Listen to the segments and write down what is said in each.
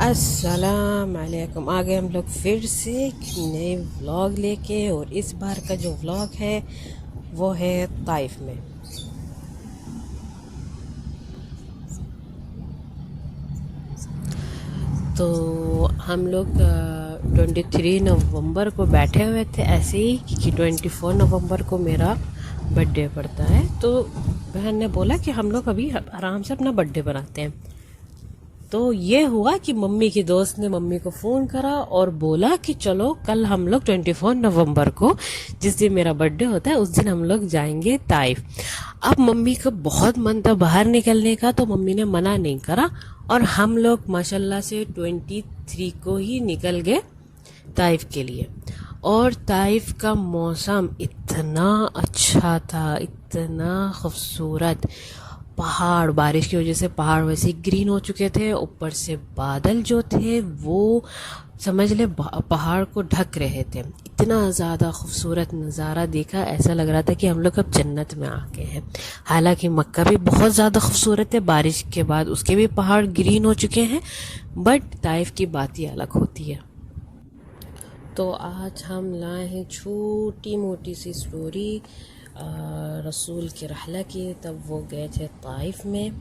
अस्सलाम वालेकुम। आ गए हम लोग फिर से एक नए व्लॉग लेके, और इस बार का जो व्लॉग है वो है ताइफ में। तो हम लोग 23 नवंबर को बैठे हुए थे ऐसे ही, क्योंकि 24 नवंबर को मेरा बर्थडे पड़ता है। तो बहन ने बोला कि हम लोग अभी आराम से अपना बर्थडे बनाते हैं। तो ये हुआ कि मम्मी की दोस्त ने मम्मी को फ़ोन करा और बोला कि चलो कल हम लोग 24 नवंबर को, जिस दिन मेरा बर्थडे होता है, उस दिन हम लोग जाएंगे ताइफ। अब मम्मी का बहुत मन था बाहर निकलने का, तो मम्मी ने मना नहीं करा, और हम लोग माशाल्लाह से 23 को ही निकल गए ताइफ के लिए। और ताइफ का मौसम इतना अच्छा था, इतना खूबसूरत। पहाड़, बारिश की वजह से पहाड़ वैसे ही ग्रीन हो चुके थे, ऊपर से बादल जो थे वो समझ ले पहाड़ को ढक रहे थे। इतना ज़्यादा खूबसूरत नज़ारा देखा, ऐसा लग रहा था कि हम लोग अब जन्नत में आ गए हैं। हालांकि मक्का भी बहुत ज़्यादा खूबसूरत है, बारिश के बाद उसके भी पहाड़ ग्रीन हो चुके हैं, बट ताइफ की बात ही अलग होती है। तो आज हम लाए हैं छोटी मोटी सी स्टोरी रसूल की रहला की। तब वो गए थे ताइफ में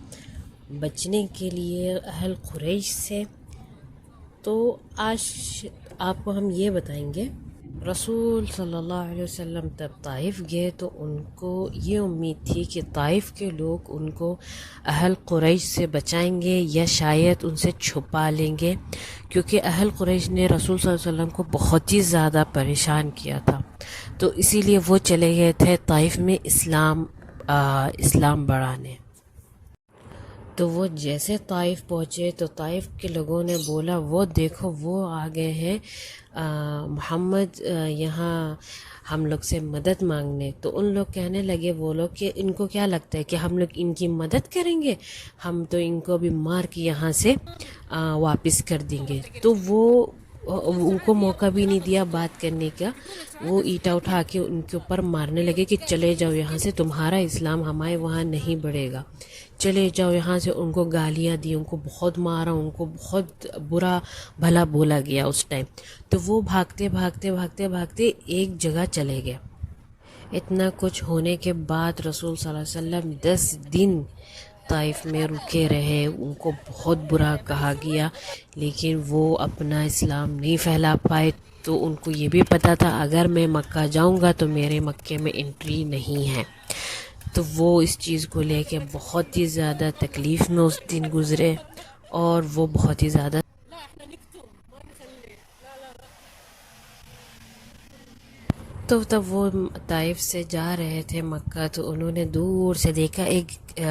बचने के लिए अहल कुरैश से। तो आज आपको हम ये बताएंगे, रसूल सल्लल्लाहु अलैहि वसल्लम तब ताइफ गए तो उनको ये उम्मीद थी कि ताइफ के लोग उनको अहल कुरैश से बचाएंगे या शायद उनसे छुपा लेंगे, क्योंकि अहल कुरैश ने रसूल सल्लल्लाहु अलैहि वसल्लम को बहुत ही ज़्यादा परेशान किया था। तो इसीलिए वो चले गए थे ताइफ में इस्लाम बढ़ाने। तो वो जैसे ताइफ पहुँचे तो ताइफ के लोगों ने बोला, वो देखो वो आ गए हैं मोहम्मद यहाँ हम लोग से मदद मांगने। तो उन लोग कहने लगे, वो लोग, कि इनको क्या लगता है कि हम लोग इनकी मदद करेंगे? हम तो इनको भी मार के यहाँ से वापस कर देंगे। तो वो उनको मौका भी नहीं दिया बात करने का। वो ईंटा उठा के उनके ऊपर मारने लगे कि चले जाओ यहाँ से, तुम्हारा इस्लाम हमारे वहाँ नहीं बढ़ेगा, चले जाओ यहाँ से। उनको गालियाँ दी, उनको बहुत मारा, उनको बहुत बुरा भला बोला गया उस टाइम। तो वो भागते भागते भागते भागते एक जगह चले गए। इतना कुछ होने के बाद रसूल सल्लल्लाहु अलैहि वसल्लम 10 दिन ताइफ में रुके रहे। उनको बहुत बुरा कहा गया, लेकिन वो अपना इस्लाम नहीं फैला पाए। तो उनको ये भी पता था अगर मैं मक्का जाऊंगा तो मेरे मक्के में एंट्री नहीं है। तो वो इस चीज़ को लेके बहुत ही ज़्यादा तकलीफ़ में उस दिन गुज़रे, और वो बहुत ही ज़्यादा। तो तब वो ताइफ से जा रहे थे मक्का, तो उन्होंने दूर से देखा एक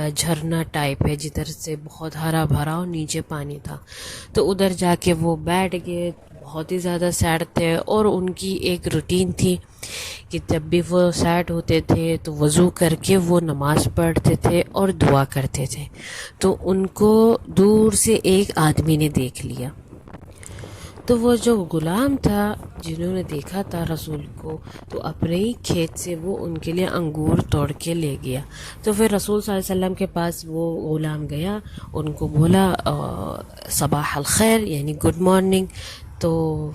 झरना टाइप है जिधर से बहुत हरा भरा और नीचे पानी था। तो उधर जाके वो बैठ गए, बहुत ही ज़्यादा सैड थे। और उनकी एक रूटीन थी कि जब भी वो सैड होते थे तो वज़ू करके वो नमाज़ पढ़ते थे और दुआ करते थे। तो उनको दूर से एक आदमी ने देख लिया। तो वो जो गुलाम था जिन्होंने देखा था रसूल को, तो अपने ही खेत से वो उनके लिए अंगूर तोड़ के ले गया। तो फिर रसूल सल्लल्लाहु अलैहि वसल्लम के पास वो गुलाम गया, उनको बोला सबाह अल खैर, यानी गुड मॉर्निंग। तो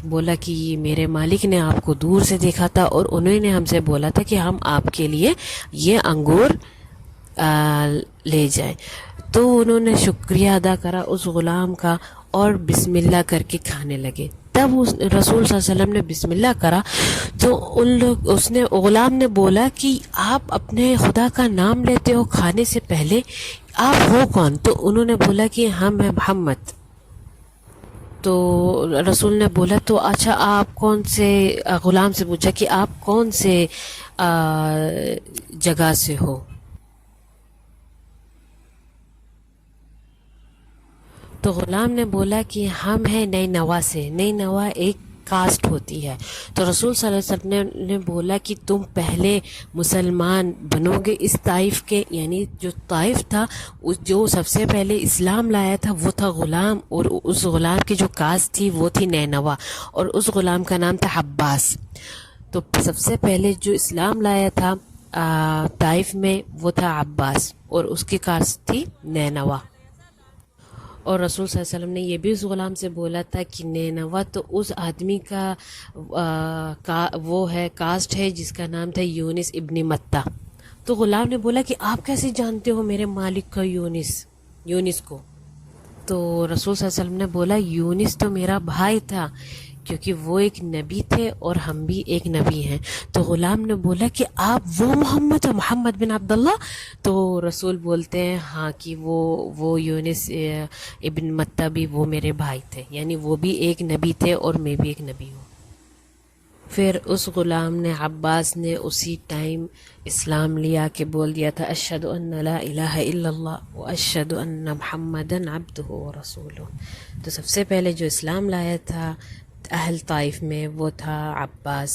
बोला कि मेरे मालिक ने आपको दूर से देखा था और उन्होंने हमसे बोला था कि हम आपके लिए ये अंगूर ले जाए। तो उन्होंने शुक्रिया अदा करा उस गुलाम का और बिस्मिल्लाह करके खाने लगे। तब उस रसूल सल्लल्लाहु अलैहि वसल्लम ने बिस्मिल्लाह करा, तो उसने गुलाम ने बोला कि आप अपने खुदा का नाम लेते हो खाने से पहले, आप हो कौन? तो उन्होंने बोला कि हम हैं मोहम्मद। तो रसूल ने बोला, तो अच्छा आप कौन से, गुलाम से पूछा कि आप कौन से जगह से हो? तो गुलाम ने बोला कि हम हैं नई नवा से। नई नवा एक कास्ट होती है। तो रसूल सल्लल्लाहु अलैहि वसल्लम ने बोला कि तुम पहले मुसलमान बनोगे इस ताइफ के, यानी जो ताइफ था, उस जो सबसे पहले इस्लाम लाया था वो था गुलाम, और उस गुलाम की जो कास्ट थी वो थी नैनवा, और उस गुलाम का नाम था अब्बास। तो सबसे पहले जो इस्लाम लाया था ताइफ में वो था अब्बास, और उसकी कास्ट थी नैनवा। और रसूल सल्लल्लाहु अलैहि वसल्लम ने ये भी उस ग़ुलाम से बोला था कि नैनवा तो उस आदमी का वो है, कास्ट है जिसका नाम था यूनिस इब्न मत्ता। तो ग़ुलाम ने बोला कि आप कैसे जानते हो मेरे मालिक का यूनिस को? तो रसूल सल्लल्लाहु अलैहि वसल्लम ने बोला यूनिस तो मेरा भाई था, क्योंकि वो एक नबी थे और हम भी एक नबी हैं। तो ग़ुलाम ने बोला कि आप वो मोहम्मद बिन अब्दुल्ला? तो रसूल बोलते हैं हाँ कि वो यूनिस इब्न मत्ता भी वो मेरे भाई थे, यानी वो भी एक नबी थे और मैं भी एक नबी हूँ। फिर उस ग़ुलाम ने, अब्बास ने, उसी टाइम इस्लाम लिया कि बोल दिया था अशहदु अन्न ला इलाहा इल्लल्लाह व अशहदु अन्न मुहम्मदन अब्दुहु व रसूलुहु। तो सबसे पहले जो इस्लाम लाया था अहल ताइफ में वो था अब्बास,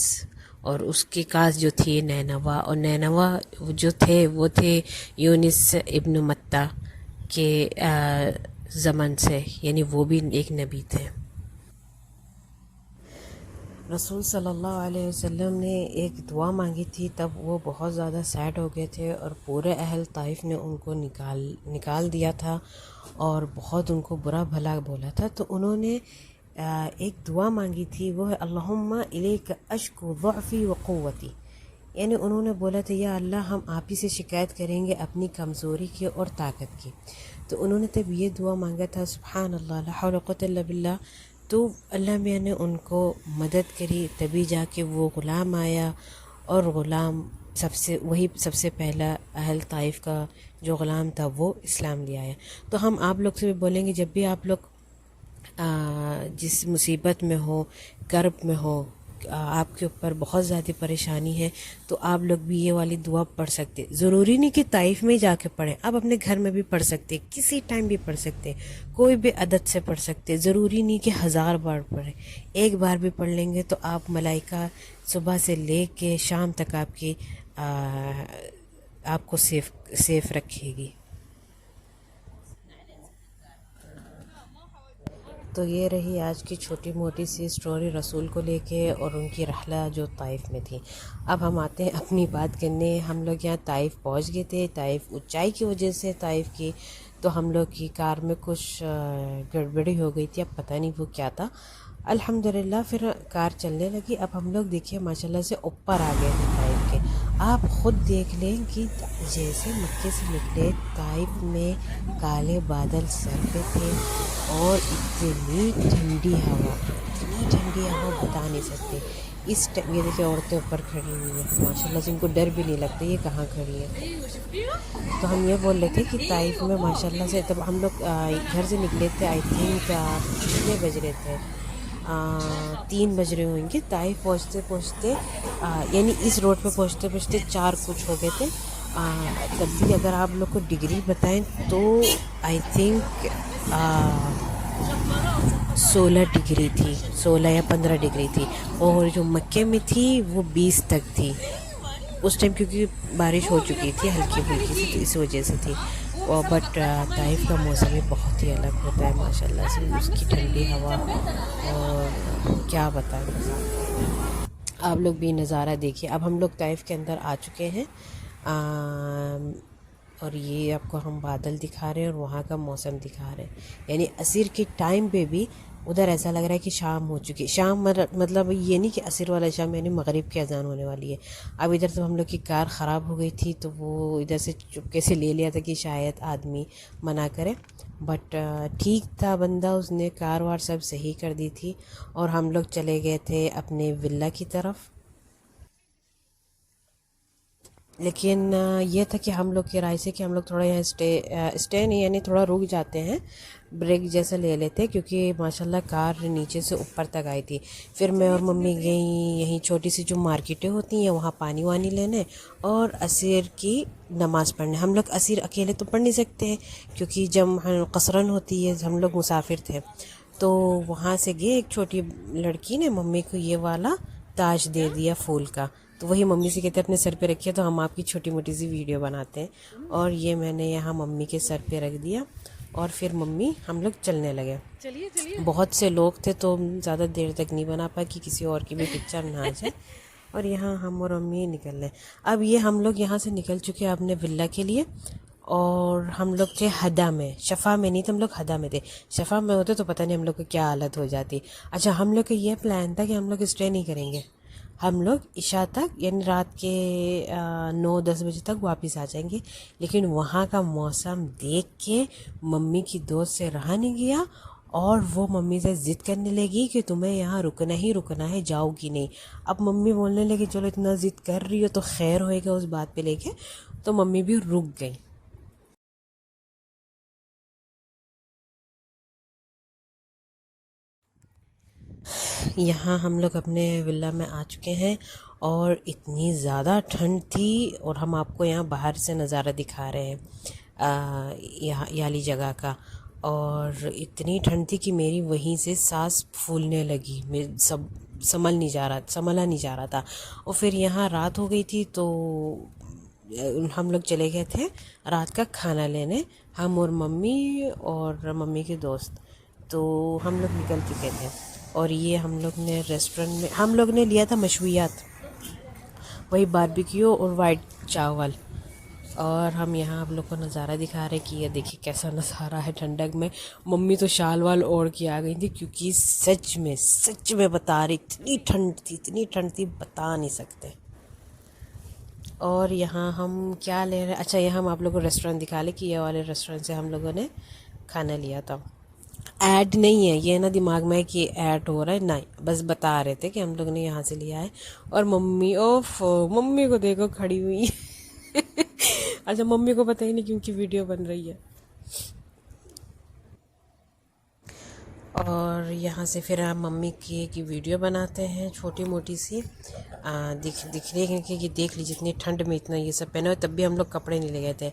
और उसकी कास्ट जो थी नैनवा, और नैनवा जो थे वो थे यूनिस इब्न मत्ता के ज़मन से, यानी वो भी एक नबी थे। रसूल सल्लल्लाहु अलैहि वसल्लम ने एक दुआ मांगी थी, तब वो बहुत ज़्यादा सैड हो गए थे और पूरे अहल ताइफ ने उनको निकाल दिया था और बहुत उनको बुरा भला बोला था। तो उन्होंने एक दुआ मांगी थी, वो है अल्लाहुम्मा इलैका अश्कु ज़अफ़ी व क़ुव्वती, यानी उन्होंने बोला था या अल्लाह हम आप ही से शिकायत करेंगे अपनी कमज़ोरी की और ताकत की। तो उन्होंने तब ये दुआ मांगा था सुब्हान अल्लाह ला हौला क़ुव्वता इल्ला बिल्लाह। तो अल्लाह मियाँ ने उनको मदद करी, तभी जाके वो ग़ुलाम आया, और ग़ुलाम सबसे पहला अहल ताइफ का जो ग़ुलाम था वो इस्लाम ले आया। तो हम आप लोग से भी बोलेंगे, जब भी आप लोग जिस मुसीबत में हो, कर्ब में हो, आपके ऊपर बहुत ज़्यादा परेशानी है, तो आप लोग भी ये वाली दुआ पढ़ सकते। ज़रूरी नहीं कि ताइफ में ही जाके पढ़ें, आप अपने घर में भी पढ़ सकते, किसी टाइम भी पढ़ सकते, कोई भी अदद से पढ़ सकते। ज़रूरी नहीं कि 1000 बार पढ़ें, एक बार भी पढ़ लेंगे तो आप मलाइका सुबह से ले के शाम तक आपको सेफ़ रखेगी। तो ये रही आज की छोटी मोटी सी स्टोरी रसूल को लेके और उनकी रहला जो ताइफ में थी। अब हम आते हैं अपनी बात करने। हम लोग यहाँ ताइफ पहुँच गए थे। ताइफ ऊंचाई की वजह से ताइफ की, तो हम लोग की कार में कुछ गड़बड़ी हो गई थी, अब पता नहीं वो क्या था। अल्हम्दुलिल्लाह फिर कार चलने लगी। अब हम लोग देखिए माशाल्लाह से ऊपर आ गए थे ताइफ के। आप ख़ुद देख लें कि जैसे मक्के से निकले ताइफ में काले बादल सर पे थे और इतनी ठंडी हवा बता नहीं सकते। ये देखिए औरतें ऊपर खड़ी हुई हैं माशाल्लाह से, इनको डर भी नहीं लगता ये कहाँ खड़ी है। तो हम ये बोल रहे थे कि ताइफ में माशाल्लाह से, तब हम लोग घर से निकले थे, आई थिंक कितने बज रहे थे, 3 बज रहे होंगे। ताइफ पहुँचते यानी इस रोड पे पहुँचते 4 कुछ हो गए थे। तब भी अगर आप लोग को डिग्री बताएं तो आई थिंक 16 डिग्री थी, 16 या 15 डिग्री थी, और जो मक्के में थी वो 20 तक थी उस टाइम, क्योंकि बारिश हो चुकी थी हल्की फुल्की सी, तो इस वजह से थी। और बट ताइफ का मौसम ही बहुत ही अलग होता है माशाल्लाह से, उसकी ठंडी हवा, और क्या बताएं, आप लोग भी नज़ारा देखिए। अब हम लोग ताइफ के अंदर आ चुके हैं, और ये आपको हम बादल दिखा रहे हैं और वहाँ का मौसम दिखा रहे हैं। यानी असर के टाइम पे भी उधर ऐसा लग रहा है कि शाम हो चुकी है। शाम मतलब ये नहीं कि असर वाला शाम, यानी मगरिब की अजान होने वाली है। अब इधर तो हम लोग की कार ख़राब हो गई थी, तो वो इधर से चुपके से ले लिया था कि शायद आदमी मना करे, बट ठीक था बंदा, उसने कार वार सब सही कर दी थी, और हम लोग चले गए थे अपने विला की तरफ। लेकिन ये था कि हम लोग की राय से कि हम लोग थोड़ा यहाँ स्टे नहीं, यानी थोड़ा रुक जाते हैं, ब्रेक जैसा ले लेते, क्योंकि माशाल्लाह कार नीचे से ऊपर तक आई थी। फिर मैं और मम्मी गई यहीं छोटी सी जो मार्केटें होती हैं वहाँ पानी वानी लेने और असर की नमाज़ पढ़ने। हम लोग असर अकेले तो पढ़ नहीं सकते हैं, क्योंकि जब कसरन होती है, हम लोग मुसाफिर थे, तो वहाँ से गए। एक छोटी लड़की ने मम्मी को ये वाला ताज दे दिया फूल का, तो वही मम्मी से कहते अपने सर पे रखिए, तो हम आपकी छोटी मोटी सी वीडियो बनाते हैं। और ये मैंने यहाँ मम्मी के सर पे रख दिया, और फिर मम्मी हम लोग चलने लगे। चलिए बहुत से लोग थे तो ज़्यादा देर तक नहीं बना पाए कि किसी और की भी पिक्चर ना आ जाए। और यहाँ हम और मम्मी निकल रहे। अब ये हम लोग यहाँ से निकल चुके हैं अपने विला के लिए, और हम लोग थे हदा में, शफ़ा में नहीं थे, हम लोग हदा में थे। शफ़ा में होते तो पता नहीं हम लोग की क्या हालत हो जाती। अच्छा, हम लोग का ये प्लान था कि हम लोग स्टे नहीं करेंगे, हम लोग इशा तक यानी रात के 9-10 बजे तक वापस आ जाएंगे। लेकिन वहाँ का मौसम देख के मम्मी की दोस्त से रहा नहीं गया और वो मम्मी से ज़िद करने लगी कि तुम्हें यहाँ रुकना ही रुकना है, जाओगी नहीं। अब मम्मी बोलने लगी चलो इतना ज़िद कर रही हो तो खैर होएगा उस बात पे लेके, तो मम्मी भी रुक गई। यहाँ हम लोग अपने विला में आ चुके हैं और इतनी ज़्यादा ठंड थी और हम आपको यहाँ बाहर से नज़ारा दिखा रहे हैं यहाँ याली जगह का। और इतनी ठंड थी कि मेरी वहीं से सांस फूलने लगी, मैं सब संभला नहीं जा रहा था। और फिर यहाँ रात हो गई थी तो हम लोग चले गए थे रात का खाना लेने, हम और मम्मी के दोस्त। तो हम लोग निकल चुके थे और ये हम लोग ने रेस्टोरेंट में हम लोग ने लिया था मशवियात, वही बारबेक्यू और वाइट चावल। और हम यहाँ आप लोग को नज़ारा दिखा रहे कि ये देखिए कैसा नज़ारा है ठंडक में। मम्मी तो शाल वाल ओढ़ के आ गई थी क्योंकि सच में बता रही इतनी ठंड थी बता नहीं सकते। और यहाँ हम क्या ले रहे, अच्छा यहाँ हम आप लोगों को रेस्टोरेंट दिखा ले कि ये वाले रेस्टोरेंट से हम लोगों ने खाना लिया था। ऐड नहीं है ये ना दिमाग में कि ऐड हो रहा है, नहीं, बस बता रहे थे कि हम लोग ने यहाँ से लिया है। और मम्मी ओफ, मम्मी को देखो खड़ी हुई है। अच्छा, मम्मी को पता ही नहीं क्योंकि वीडियो बन रही है। और यहाँ से फिर हम मम्मी की वीडियो बनाते हैं छोटी मोटी सी, दिखने की देख लीजिए इतनी ठंड में इतना ये सब पहने हुए तब भी हम लोग कपड़े नहीं ले गए थे।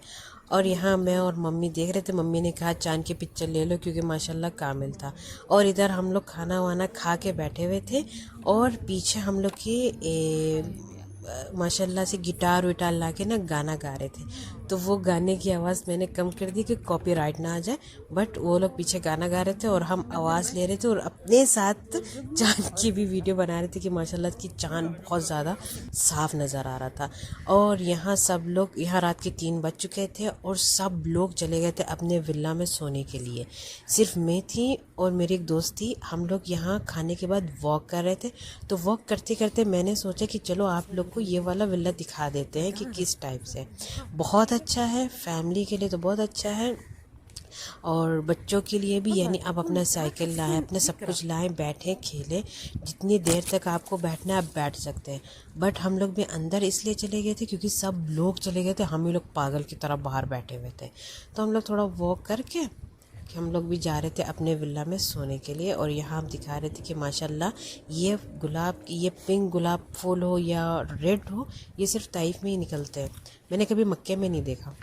और यहाँ मैं और मम्मी देख रहे थे, मम्मी ने कहा चांद की पिक्चर ले लो क्योंकि माशाल्लाह कामिल था। और इधर हम लोग खाना वाना खा के बैठे हुए थे और पीछे हम लोग की माशाल्लाह से गिटार विटार ला के ना गाना गा रहे थे। तो वो गाने की आवाज़ मैंने कम कर दी कि कॉपीराइट ना आ जाए, बट वो लोग पीछे गाना गा रहे थे और हम आवाज़ ले रहे थे और अपने साथ चांद की भी वीडियो बना रहे थे कि माशाल्लाह की चांद बहुत ज़्यादा साफ़ नज़र आ रहा था। और यहाँ सब लोग, यहाँ रात के 3 बज चुके थे और सब लोग चले गए थे अपने विला में सोने के लिए। सिर्फ मैं थी और मेरी एक दोस्त थी, हम लोग यहाँ खाने के बाद वॉक कर रहे थे। तो वॉक करते करते मैंने सोचा कि चलो आप लोग को ये वाला विला दिखा देते हैं कि किस टाइप से। बहुत अच्छा है, फैमिली के लिए तो बहुत अच्छा है और बच्चों के लिए भी, यानी आप अपना साइकिल लाएं, अपना सब कुछ लाएं, बैठें खेलें, जितनी देर तक आपको बैठना है आप बैठ सकते हैं। बट हम लोग भी अंदर इसलिए चले गए थे क्योंकि सब लोग चले गए थे, हम ही लोग पागल की तरह बाहर बैठे हुए थे। तो हम लोग थोड़ा वॉक करके कि हम लोग भी जा रहे थे अपने विला में सोने के लिए। और यहाँ हम दिखा रहे थे कि माशाल्लाह ये गुलाब, ये पिंक गुलाब फूल हो या रेड हो, ये सिर्फ ताइफ में ही निकलते हैं, मैंने कभी मक्के में नहीं देखा।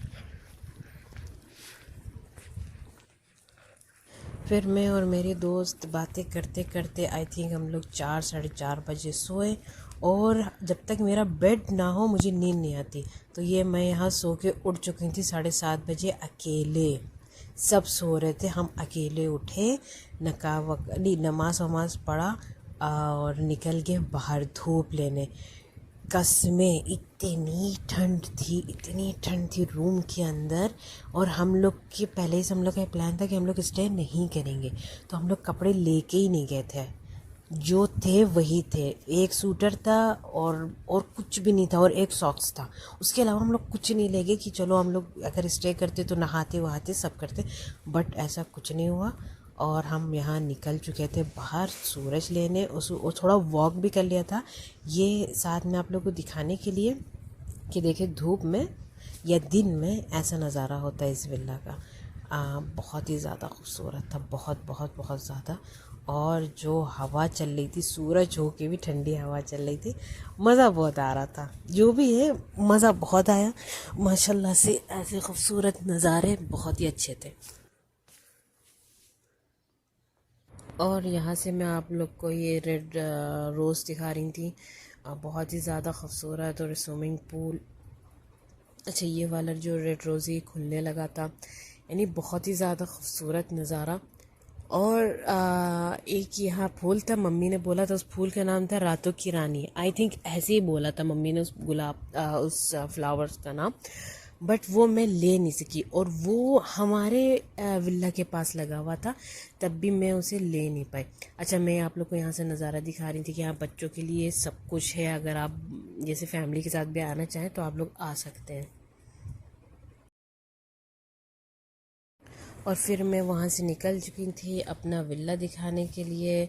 फिर मैं और मेरी दोस्त बातें करते करते आई थिंक हम लोग 4-4:30 बजे सोए। और जब तक मेरा बेड ना हो मुझे नींद नहीं आती। तो ये मैं यहाँ सो के उठ चुकी थी 7:30 बजे अकेले। सब सो रहे थे, हम अकेले उठे, नमाज वमाज पढ़ा और निकल गए बाहर धूप लेने। कसमें इतनी ठंड थी रूम के अंदर। और हम लोग के पहले ही से हम लोग का प्लान था कि हम लोग स्टे नहीं करेंगे, तो हम लोग कपड़े लेके ही नहीं गए थे, जो थे वही थे। एक सूटर था और कुछ भी नहीं था और एक सॉक्स था, उसके अलावा हम लोग कुछ नहीं ले गए कि चलो हम लोग अगर स्टे करते तो नहाते वहाते सब करते, बट ऐसा कुछ नहीं हुआ। और हम यहाँ निकल चुके थे बाहर सूरज लेने, और थोड़ा वॉक भी कर लिया था, ये साथ में आप लोगों को दिखाने के लिए कि देखिए धूप में या दिन में ऐसा नज़ारा होता है इस विला का। बहुत ही ज़्यादा खूबसूरत था, बहुत बहुत बहुत ज़्यादा। और जो हवा चल रही थी, सूरज हो के भी ठंडी हवा चल रही थी, मज़ा बहुत आ रहा था। जो भी है मज़ा बहुत आया माशाल्लाह से, ऐसे खूबसूरत नज़ारे बहुत ही अच्छे थे। और यहाँ से मैं आप लोग को ये रेड रोज़ दिखा रही थी, बहुत ही ज़्यादा खूबसूरत। और स्विमिंग पूल, अच्छा ये वाला जो रेड रोज़ ही खुलने लगा था, यानी बहुत ही ज़्यादा खूबसूरत नज़ारा। और एक यहाँ फूल था, मम्मी ने बोला था उस फूल का नाम था रातों की रानी, आई थिंक ऐसे ही बोला था मम्मी ने उस गुलाब उस फ्लावर्स का नाम। बट वो मैं ले नहीं सकी, और वो हमारे विला के पास लगा हुआ था, तब भी मैं उसे ले नहीं पाई। अच्छा, मैं आप लोग को यहाँ से नज़ारा दिखा रही थी कि यहाँ बच्चों के लिए सब कुछ है, अगर आप जैसे फैमिली के साथ भी आना चाहें तो आप लोग आ सकते हैं। और फिर मैं वहाँ से निकल चुकी थी अपना विला दिखाने के लिए,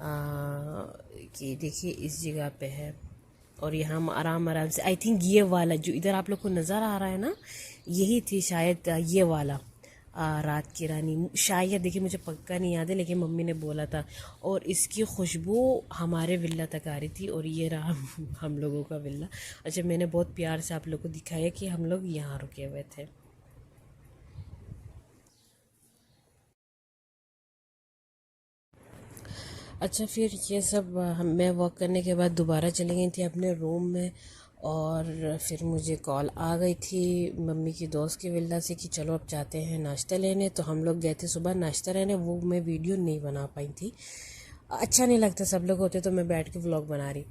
कि देखिए इस जगह पे है, और यहाँ हम आराम आराम से, आई थिंक ये वाला जो इधर आप लोग को नज़र आ रहा है ना, यही थी शायद ये वाला रात की रानी शायद, देखिए मुझे पक्का नहीं याद है लेकिन मम्मी ने बोला था। और इसकी खुशबू हमारे विला तक आ रही थी, और ये रहा हम लोगों का विला। अच्छा, मैंने बहुत प्यार से आप लोग को दिखाया कि हम लोग यहाँ रुके हुए थे। अच्छा, फिर ये सब हम मैं वॉक करने के बाद दोबारा चली गई थी अपने रूम में, और फिर मुझे कॉल आ गई थी मम्मी की दोस्त की विला से कि चलो अब जाते हैं नाश्ता लेने। तो हम लोग गए थे सुबह नाश्ता लेने, वो मैं वीडियो नहीं बना पाई थी, अच्छा नहीं लगता, सब लोग होते तो मैं बैठ के व्लॉग बना रही।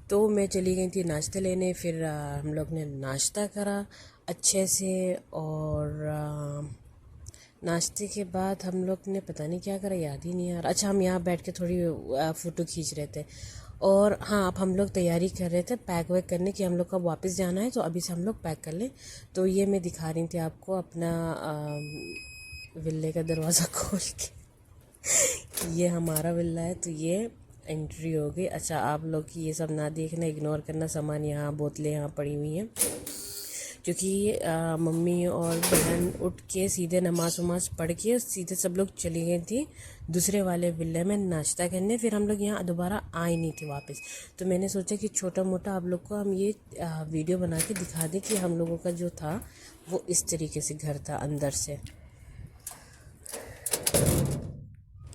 तो मैं चली गई थी नाश्ता लेने, फिर हम लोग ने नाश्ता करा अच्छे से, और नाश्ते के बाद हम लोग ने पता नहीं क्या करा, याद ही नहीं आ रहा। अच्छा, हम यहाँ बैठ के थोड़ी फ़ोटो खींच रहे थे, और हाँ अब हम लोग तैयारी कर रहे थे पैक वैक करने की, हम लोग का वापस जाना है तो अभी से हम लोग पैक कर लें। तो ये मैं दिखा रही थी आपको अपना विल्ले का दरवाज़ा खोल के ये हमारा विल्ला है, तो ये एंट्री हो गई। अच्छा, आप लोग की ये सब ना देखना, इग्नोर करना, सामान यहाँ बोतलें यहाँ पड़ी हुई हैं, क्योंकि मम्मी और बहन उठ के सीधे नमाज वमाज पढ़ के सीधे सब लोग चली गई थी दूसरे वाले विले में नाश्ता करने। फिर हम लोग यहाँ दोबारा आए नहीं थे वापस, तो मैंने सोचा कि छोटा मोटा आप लोग को हम ये वीडियो बना के दिखा दें कि हम लोगों का जो था वो इस तरीके से घर था अंदर से।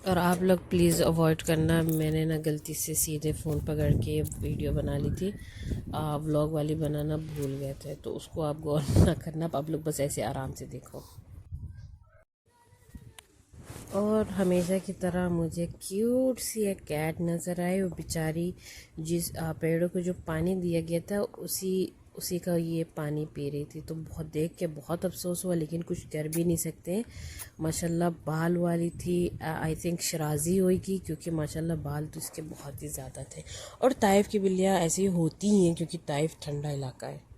और आप लोग प्लीज़ अवॉइड करना, मैंने ना गलती से सीधे फ़ोन पकड़ के वीडियो बना ली थी, व्लॉग वाली बनाना भूल गए थे, तो उसको आप गौर ना करना, आप लोग बस ऐसे आराम से देखो। और हमेशा की तरह मुझे क्यूट सी एक कैट नज़र आई, वो बेचारी जिस पेड़ों को जो पानी दिया गया था उसी उसी का ये पानी पी रही थी, तो बहुत देख के बहुत अफसोस हुआ, लेकिन कुछ कर भी नहीं सकते। माशाल्लाह बाल वाली थी, आई थिंक शराजी होगी, क्योंकि माशाल्लाह बाल तो इसके बहुत ही ज़्यादा थे। और ताइफ की बिल्लियाँ ऐसी होती ही हैं, क्योंकि ताइफ ठंडा इलाका है।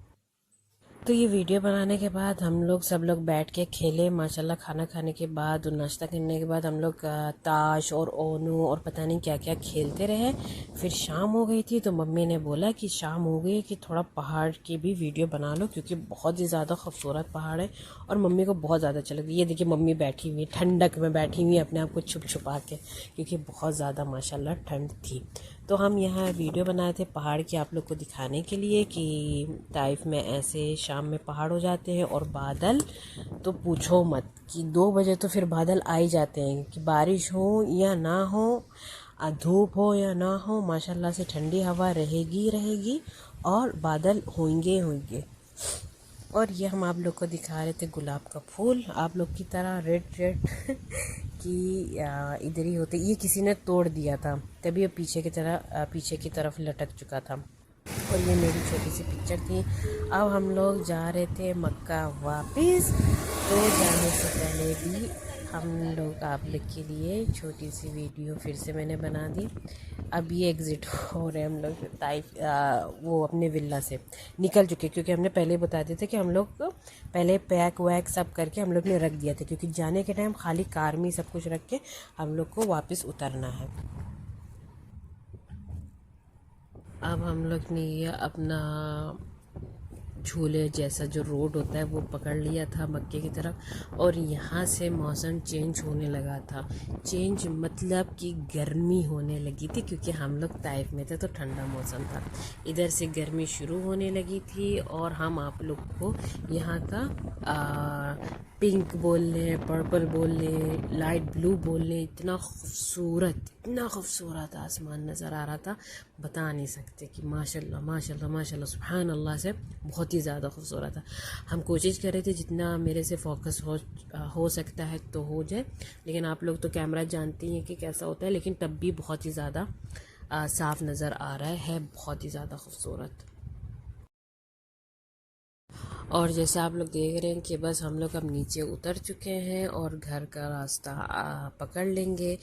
तो ये वीडियो बनाने के बाद हम लोग सब लोग बैठ के खेले माशाल्लाह। खाना खाने के बाद और नाश्ता करने के बाद हम लोग ताश और ओनू और पता नहीं क्या क्या खेलते रहे। फिर शाम हो गई थी, तो मम्मी ने बोला कि शाम हो गई कि थोड़ा पहाड़ की भी वीडियो बना लो, क्योंकि बहुत ही ज़्यादा खूबसूरत पहाड़ है और मम्मी को बहुत ज़्यादा अच्छा लगा। ये देखिए मम्मी बैठी हुई ठंडक में बैठी हुई अपने आप को छुप छुपा के, क्योंकि बहुत ज़्यादा माशाल्लाह ठंड थी। तो हम यहाँ वीडियो बनाए थे पहाड़ की आप लोग को दिखाने के लिए कि ताइफ में ऐसे शाम में पहाड़ हो जाते हैं, और बादल तो पूछो मत कि 2 बजे तो फिर बादल आ ही जाते हैं, कि बारिश हो या ना हो, धूप हो या ना हो, माशाल्लाह से ठंडी हवा रहेगी रहेगी और बादल होंगे होंगे। और ये हम आप लोग को दिखा रहे थे गुलाब का फूल, आप लोग की तरह रेड रेड कि इधर ही होते, ये किसी ने तोड़ दिया था तभी ये पीछे की तरफ लटक चुका था। और ये मेरी छोटी सी पिक्चर थी। अब हम लोग जा रहे थे मक्का वापस, तो जाने से पहले भी हम लोग आप लोग के लिए छोटी सी वीडियो फिर से मैंने बना दी। अब ये एग्ज़िट हो रहे हम लोग ताइफ, वो अपने विला से निकल चुके, क्योंकि हमने पहले बता दिया था कि हम लोग पहले पैक वैक सब करके हम लोग ने रख दिया था, क्योंकि जाने के टाइम खाली कार में सब कुछ रख के हम लोग को वापस उतरना है। अब हम लोग ने ये अपना झूले जैसा जो रोड होता है वो पकड़ लिया था मक्के की तरफ, और यहाँ से मौसम चेंज होने लगा था। चेंज मतलब कि गर्मी होने लगी थी, क्योंकि हम लोग ताइफ में थे तो ठंडा मौसम था। इधर से गर्मी शुरू होने लगी थी, और हम आप लोग को यहाँ का पिंक बोल लें, पर्पल बोल लें, लाइट ब्लू बोल लें, इतना खूबसूरत आसमान नज़र आ रहा था, बता नहीं सकते कि माशाल्लाह माशाल्लाह माशाल्लाह सुभान अल्लाह से बहुत ही ज़्यादा खूबसूरत था। हम कोशिश कर रहे थे जितना मेरे से फोकस हो सकता है तो हो जाए, लेकिन आप लोग तो कैमरा जानती हैं कि कैसा होता है, लेकिन तब भी बहुत ही ज़्यादा साफ़ नज़र आ रहा है बहुत ही ज़्यादा खूबसूरत। और जैसे आप लोग देख रहे हैं कि बस हम लोग अब नीचे उतर चुके हैं और घर का रास्ता पकड़ लेंगे।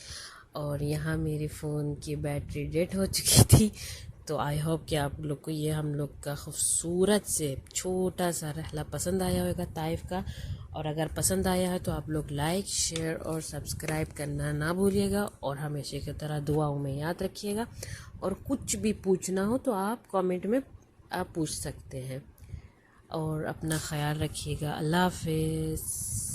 और यहाँ मेरे फ़ोन की बैटरी डेड हो चुकी थी। तो आई होप कि आप लोग को ये हम लोग का खूबसूरत से छोटा सा रहला पसंद आया होगा ताइफ का। और अगर पसंद आया है तो आप लोग लाइक शेयर और सब्सक्राइब करना ना भूलिएगा, और हमेशा की तरह दुआओं में याद रखिएगा। और कुछ भी पूछना हो तो आप कमेंट में आप पूछ सकते हैं। और अपना ख्याल रखिएगा। अल्लाह हाफिज़।